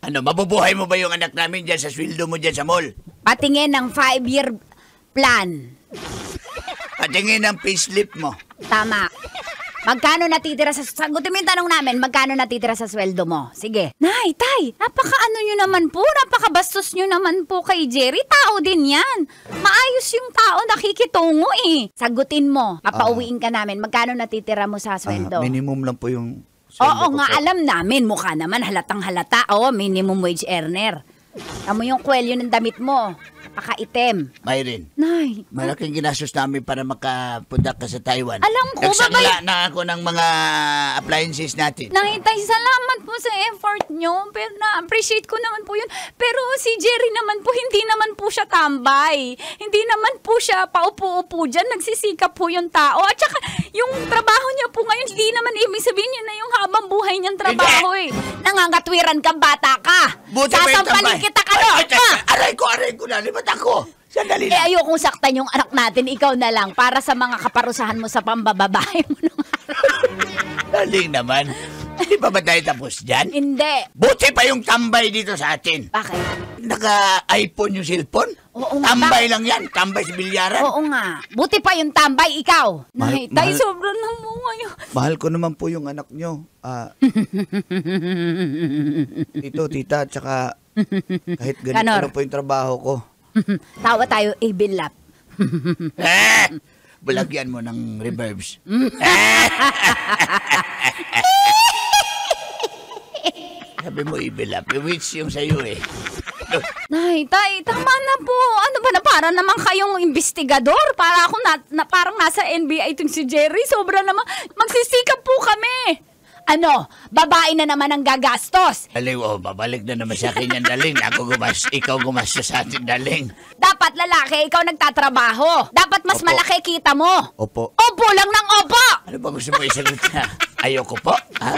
Ano, mabubuhay mo ba yung anak namin dyan sa sweldo mo dyan sa mall? Patingin ng 5-year plan. Patingin ang payslip mo. Tama. Magkano natitira sa... Sagutin mo yung tanong namin, magkano natitira sa sweldo mo? Sige. Nay, tay, napaka-ano nyo naman po, napaka-bastos nyo naman po kay Jerry. Tao din yan. Maayos yung tao, nakikitungo eh. Sagutin mo, papauwiin ka namin. Magkano natitira mo sa sweldo? Minimum lang po yung Oo nga, alam namin. Mukha naman, halatang halata. Oo, minimum wage earner. Tamo yung kwelyo ng damit mo. Napaka-itim. Mayrin, Nay, malaking ginastos namin para makapunta ka sa Taiwan. Alam ko, nagsangla na ako ng mga appliances natin. Nay, tay, salamat po sa effort nyo. Pero na-appreciate ko naman po yun. Pero si Jerry naman po, hindi naman po siya tambay. Hindi naman po siya paupo-upo dyan. Nagsisikap po yung tao. At saka, yung trabaho niya po ngayon, hindi naman ibig sabihin niya na yung habang buhay niyang trabaho eh. Nangangatwiran kang bata ka. Buti ba yung Sasampalin tambay? kita ka no. Aray ko na. Libat ako. Sandali lang. Ayokong saktan yung anak natin. Ikaw na lang. Para sa mga kaparusahan mo sa pambababae mo nung araw. Daling naman. Hindi pa ba tayo tapos dyan? Hindi. Buti pa yung tambay dito sa atin. Bakit? Naka-iPhone yung cellphone? Oo nga. Tambay lang yan. Tambay sa bilyaran. Oo nga. Buti pa yung tambay, ikaw. Nay, tay, mahal- sobrang na mo ngayon. Mahal ko naman po yung anak nyo. Tito, tita, tsaka kahit ganito Kanor. na po yung trabaho ko. Tawa tayo, ibilap. Balagyan mo ng reverbs. Sabi mo, ibilap. Which yung sa'yo eh. Nay, tay, tama na po. Ano ba na, para naman kayong investigador? Para ako parang nasa NBI itong si Jerry. Sobra naman. Magsisikap po kami. Ano, babae na naman ang gagastos. Daling, babalik na naman sa akin yan, Daling. Ikaw gumastos sa atin, Daling. Dapat lalaki, ikaw nagtatrabaho. Dapat mas Opo. malaki kita mo. Opo. Opo lang ng opo. Ano ba gusto mo isagot na? Ayoko po, ha?